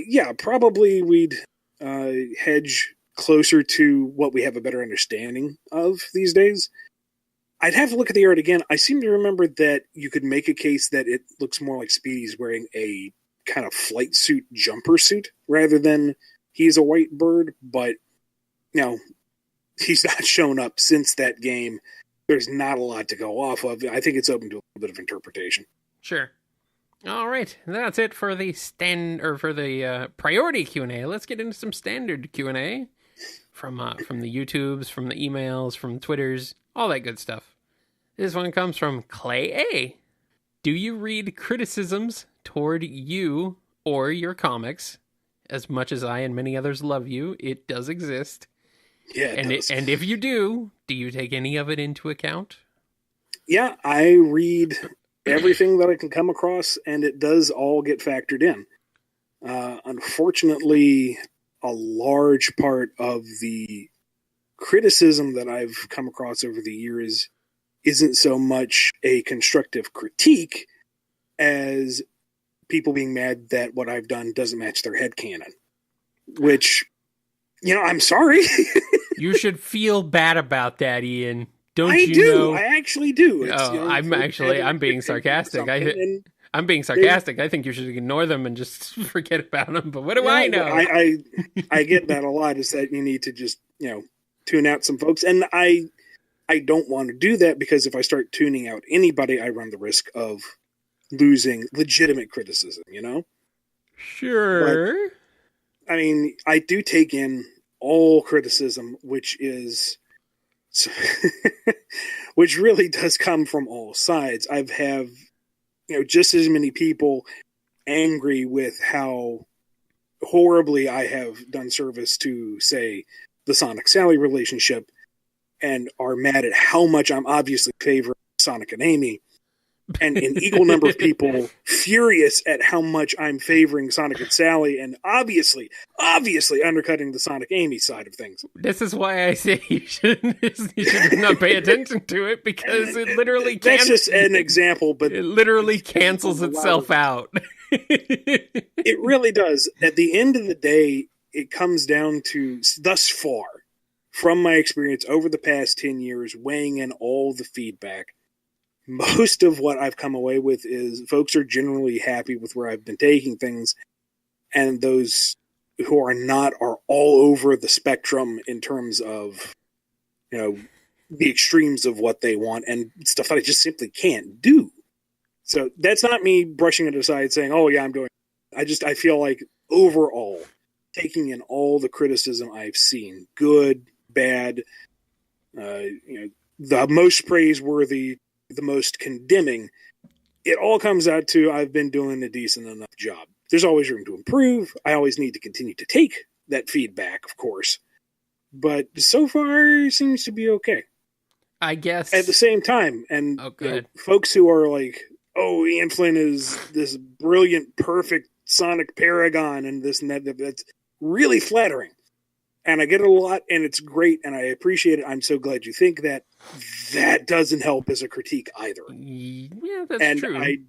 yeah, probably we'd hedge closer to what we have a better understanding of these days. I'd have to look at the art again. I seem to remember that you could make a case that it looks more like Speedy's wearing a kind of flight suit jumper suit rather than he's a white bird, but he's not shown up since that game. There's not a lot to go off of. I think it's open to a little bit of interpretation. Sure. All right, that's it for the priority Q&A. Let's get into some standard Q&A from the YouTubes, from the emails, from Twitters, all that good stuff. This one comes from Clay A. Do you read criticisms toward you or your comics? As much as I and many others love you, it does exist. Yeah, it does. And if you do you take any of it into account? Yeah, I read everything that I can come across, and it does all get factored in. Unfortunately, a large part of the criticism that I've come across over the years isn't so much a constructive critique as people being mad that what I've done doesn't match their headcanon. Which, I'm sorry. You should feel bad about that, Ian. I do. I actually do. I'm being sarcastic. I'm being sarcastic. I think you should ignore them and just forget about them. But what do I know? I get that a lot, is that you need to just, tune out some folks. And I don't want to do that, because if I start tuning out anybody, I run the risk of losing legitimate criticism, Sure. But, I do take in all criticism, which really does come from all sides. I've have just as many people angry with how horribly I have done service to, say, the Sonic Sally relationship, and are mad at how much I'm obviously favoring Sonic and Amy, and an equal number of people furious at how much I'm favoring Sonic and Sally, and obviously undercutting the Sonic Amy side of things. This is why I say you should not pay attention to it, because it literally that's just an example, but it literally cancels itself out. It really does. At the end of the day, it comes down to, thus far, from my experience over the past 10 years, weighing in all the feedback, most of what I've come away with is folks are generally happy with where I've been taking things, and those who are not are all over the spectrum in terms of, the extremes of what they want and stuff that I just simply can't do. So that's not me brushing it aside saying, oh yeah, I'm doing it. I feel like overall, taking in all the criticism I've seen, good, bad, the most praiseworthy, the most condemning, it all comes out to I've been doing a decent enough job. There's always room to improve. I always need to continue to take that feedback, of course. But so far, it seems to be okay. I guess. At the same time, and folks who are like, oh, Ian Flynn is this brilliant, perfect Sonic paragon and this and that, that's really flattering. And I get it a lot, and it's great, and I appreciate it. I'm so glad you think that. That doesn't help as a critique either. Yeah, that's true. And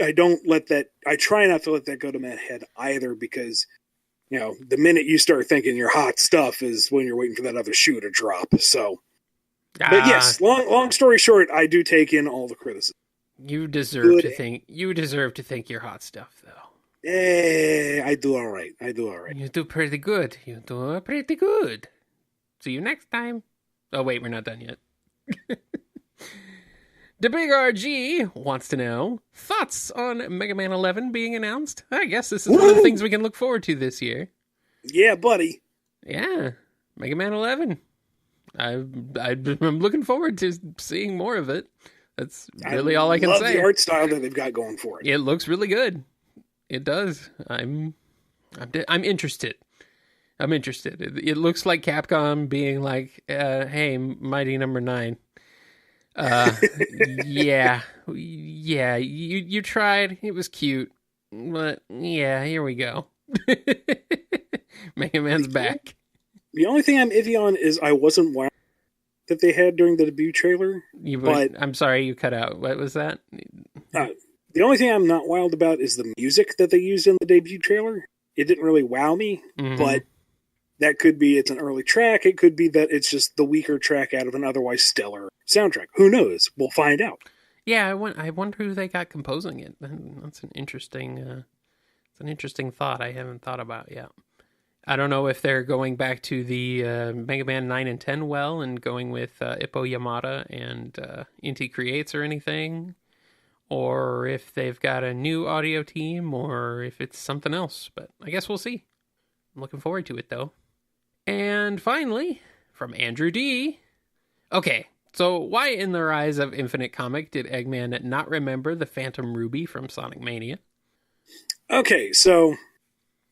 I don't let that, I try not to let that go to my head either, because, the minute you start thinking you're hot stuff is when you're waiting for that other shoe to drop. So, but yes, long story short, I do take in all the criticism. You deserve to think you're hot stuff, though. I do all right. You do pretty good. See you next time. Oh, wait, we're not done yet. The Big RG wants to know thoughts on Mega Man 11 being announced. I guess this is one of the things we can look forward to this year. Yeah, buddy. Yeah, Mega Man 11. I'm looking forward to seeing more of it. That's really all I can say. I love the art style that they've got going for it. It looks really good. It does. I'm interested. I'm interested. It looks like Capcom being like, "Hey, Mighty Number 9. Yeah. You tried. It was cute, but yeah, here we go. Mega Man's back." The only thing I'm iffy on is I wasn't wild that they had during the debut trailer. But I'm sorry, you cut out. What was that? The only thing I'm not wild about is the music that they used in the debut trailer. It didn't really wow me, but that could be it's an early track. It could be that it's just the weaker track out of an otherwise stellar soundtrack. Who knows? We'll find out. Yeah, I wonder who they got composing it. That's an interesting thought I haven't thought about yet. I don't know if they're going back to the Mega Man 9 and 10 well and going with Ippo Yamada and Inti Creates or anything, or if they've got a new audio team, or if it's something else. But I guess we'll see. I'm looking forward to it, though. And finally, from Andrew D. Okay, so why in the Rise of Infinite comic did Eggman not remember the Phantom Ruby from Sonic Mania? Okay, so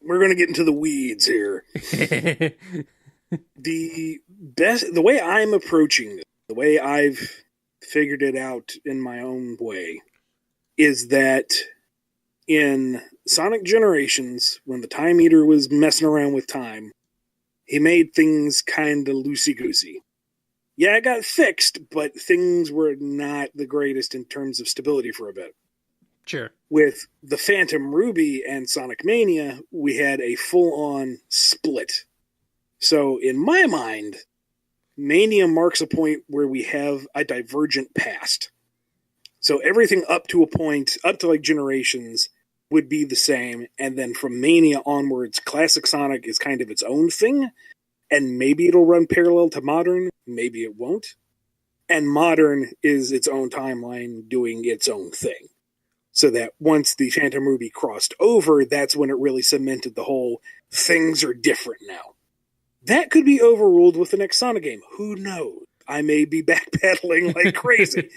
we're going to get into the weeds here. The way I'm approaching this, the way I've figured it out in my own way, is that in Sonic Generations, when the Time Eater was messing around with time, he made things kind of loosey-goosey. Yeah, it got fixed, but things were not the greatest in terms of stability for a bit. Sure. With the Phantom Ruby and Sonic Mania, we had a full-on split. So, in my mind, Mania marks a point where we have a divergent past. So everything up to a point, up to like Generations, would be the same, and then from Mania onwards, Classic Sonic is kind of its own thing, and maybe it'll run parallel to Modern, maybe it won't. And Modern is its own timeline doing its own thing. So that once the Phantom Ruby crossed over, that's when it really cemented the whole things are different now. That could be overruled with the next Sonic game. Who knows? I may be backpedaling like crazy.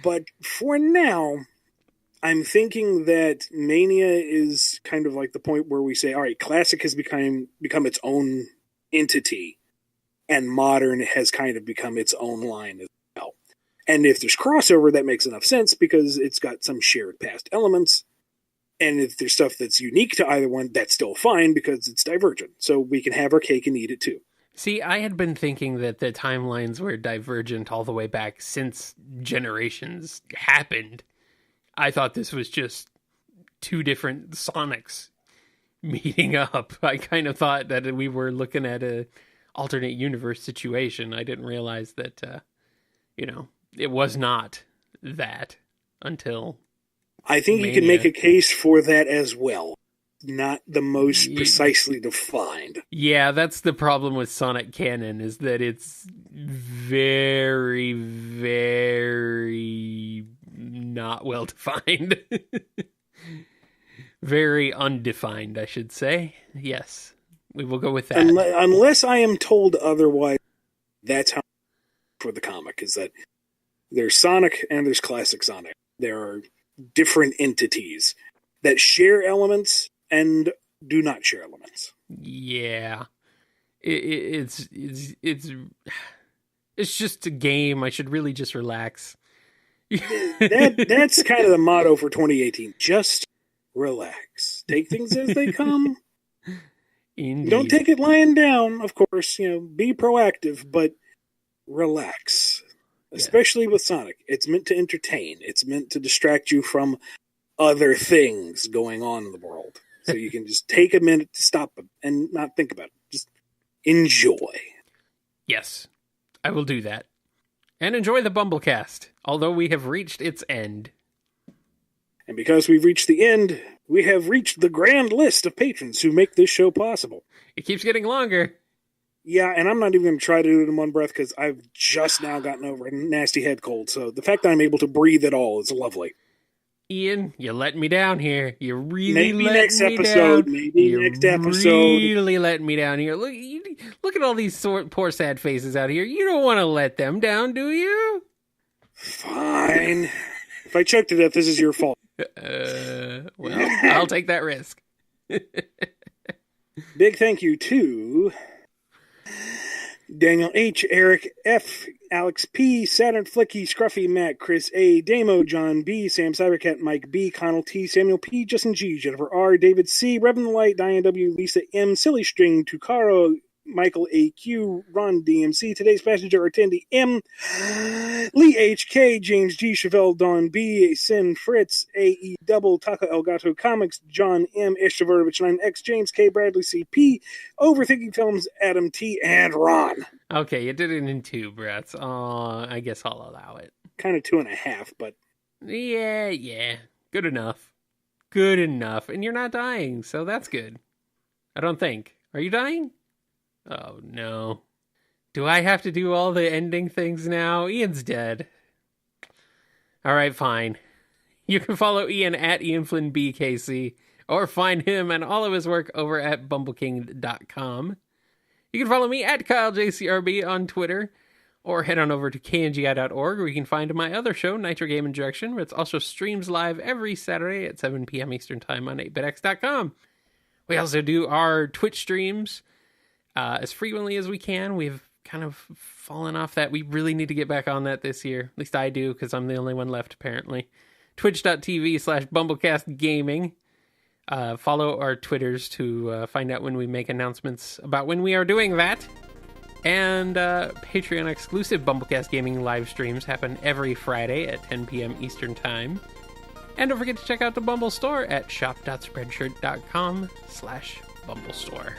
But for now, I'm thinking that Mania is kind of like the point where we say, all right, Classic has become its own entity, and Modern has kind of become its own line as well. And if there's crossover, that makes enough sense because it's got some shared past elements. And if there's stuff that's unique to either one, that's still fine because it's divergent. So we can have our cake and eat it too. See, I had been thinking that the timelines were divergent all the way back since Generations happened. I thought this was just two different Sonics meeting up. I kind of thought that we were looking at a alternate universe situation. I didn't realize that, it was not that until I think Mania. You can make a case for that as well. Not the most precisely defined. Yeah, that's the problem with Sonic canon, is that it's very, very not well defined. Very undefined, I should say. Yes, we will go with that. Unless I am told otherwise, that's how for the comic, is that there's Sonic and there's Classic Sonic. There are different entities that share elements and do not share elements. Yeah. It's just a game. I should really just relax. That's kind of the motto for 2018. Just relax. Take things as they come. Indeed. Don't take it lying down, of course. Be proactive, but relax. Especially with Sonic. It's meant to entertain. It's meant to distract you from other things going on in the world. So you can just take a minute to stop and not think about it. Just enjoy. Yes, I will do that. And enjoy the BumbleKast, although we have reached its end. And because we've reached the end, we have reached the grand list of patrons who make this show possible. It keeps getting longer. Yeah, and I'm not even going to try to do it in one breath because I've just now gotten over a nasty head cold. So the fact that I'm able to breathe at all is lovely. Ian, you let me down here. You really maybe let next me episode. down. Maybe you next episode. Really let me down here. Look at all these poor sad faces out here. You don't want to let them down, do you? Fine. If I choke to death, this is your fault. Well, I'll take that risk. Big thank you to Daniel H., Eric F., Alex P., Saturn Flicky, ScruffyMatt, Chris A., Damo, John B., Sam Cybercat, Mike B., Connell T., Samuel P., Justin G., Jennifer R., David C., Reverend the Light, Diane W., Lisa M., Silly String, Tukaro, Michael AQ, Ron DMC, today's passenger attendee M, Lee HK, James G, Chevelle Don B, Sin Fritz, AE Double, Taka Elgato Comics, John M, Ishtavertovich 9X, James K, Bradley CP, Overthinking Films, Adam T, and Ron. Okay, you did it in 2 breaths. I guess I'll allow it. Kind of 2.5, but... Yeah. Good enough. Good enough. And you're not dying, so that's good. I don't think. Are you dying? Oh, no. Do I have to do all the ending things now? Ian's dead. All right, fine. You can follow Ian at IanFlynnBKC, or find him and all of his work over at BumbleKing.com. You can follow me at KyleJCRB on Twitter, or head on over to kngi.org, where you can find my other show, Nitro Game Injection, which also streams live every Saturday at 7 p.m. Eastern Time on 8bitx.com. We also do our Twitch streams as frequently as we can. We've kind of fallen off that. We really need to get back on that this year. At least I do, because I'm the only one left, apparently. Twitch.tv/BumbleKastGaming. Follow our Twitters to find out when we make announcements about when we are doing that. And Patreon exclusive BumbleKast Gaming live streams happen every Friday at 10 p.m. Eastern Time. And don't forget to check out the Bumble store at shop.spreadshirt.com/BumbleStore.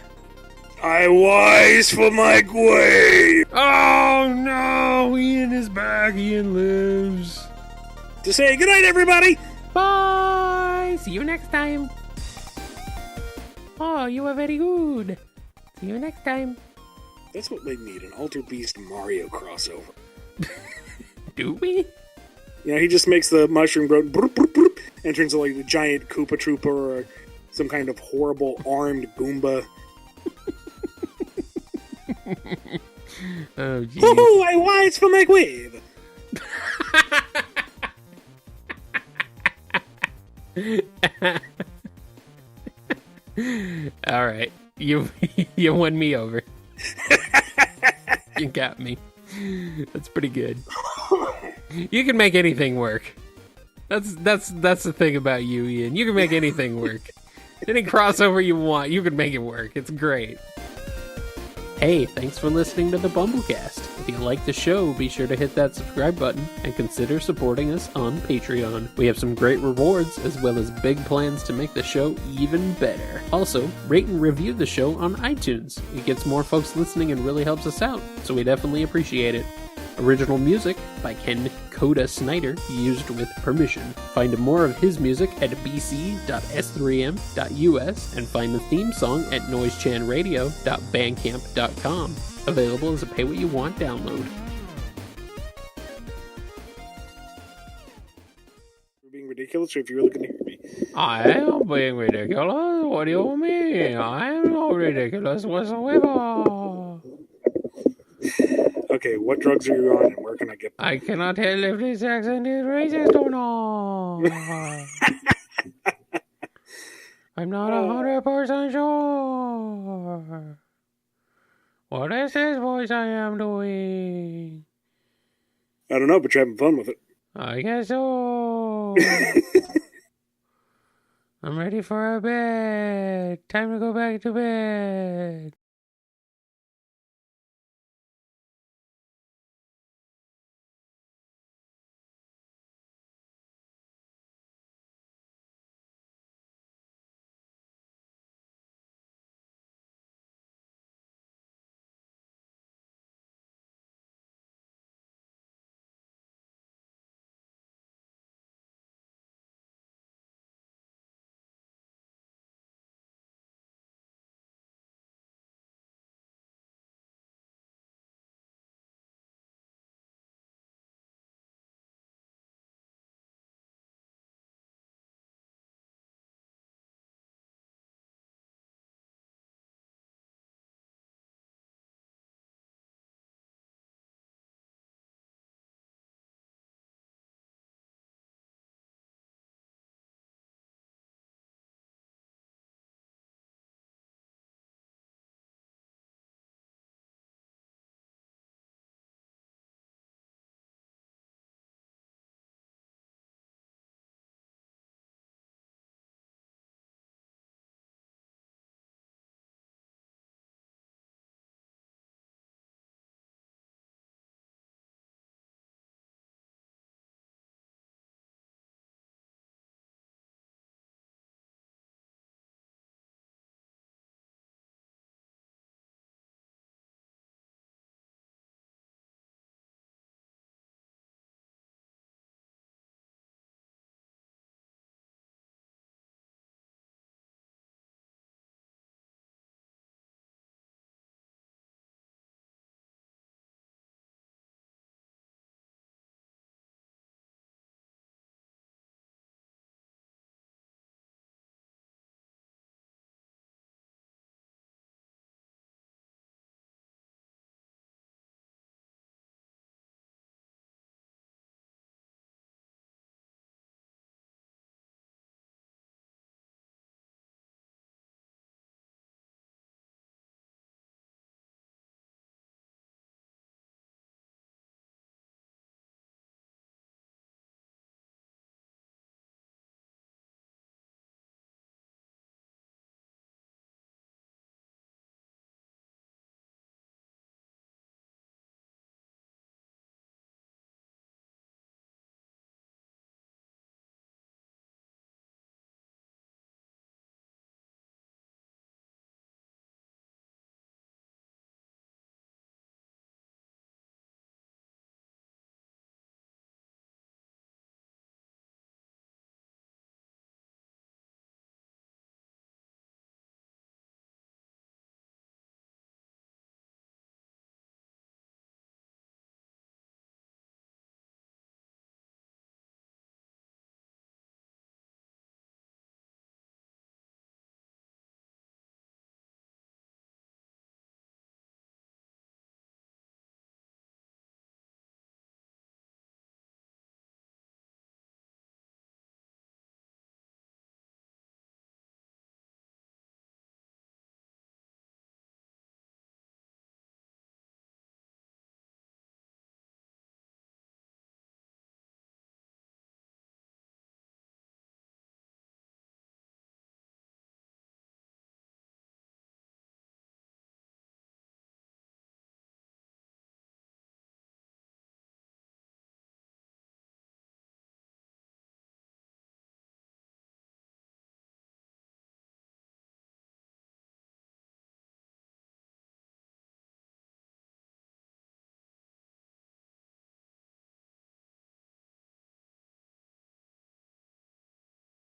I wise for my grave! Oh no! Ian is back. Ian lives. To say goodnight, everybody! Bye! See you next time. Oh, you are very good. See you next time. That's what we need, an Alter Beast Mario crossover. Do we? You know, he just makes the mushroom grow and turns into like a giant Koopa Trooper or some kind of horrible armed Goomba. Oh, geez. Woohoo! I wise for my wave! All right, you won me over. You got me. That's pretty good. You can make anything work. That's the thing about you, Ian. You can make anything work. Any crossover you want, you can make it work. It's great. Hey, thanks for listening to the BumbleKast. If you like the show, be sure to hit that subscribe button and consider supporting us on Patreon. We have some great rewards, as well as big plans to make the show even better. Also, rate and review the show on iTunes. It gets more folks listening and really helps us out, so we definitely appreciate it. Original music by Ken Coda Snyder, used with permission. Find more of his music at bc.s3m.us and find the theme song at noisechanradio.bandcamp.com. Available as a pay what you want download. You're being ridiculous, or if you're looking to hear me. I am being ridiculous? What do you mean? I am not ridiculous whatsoever. Okay, what drugs are you on and where can I get them? I cannot tell if this accent is racist or not. I'm not 100% sure. What is this voice I am doing? I don't know, but you're having fun with it. I guess so. I'm ready for a bed. Time to go back to bed.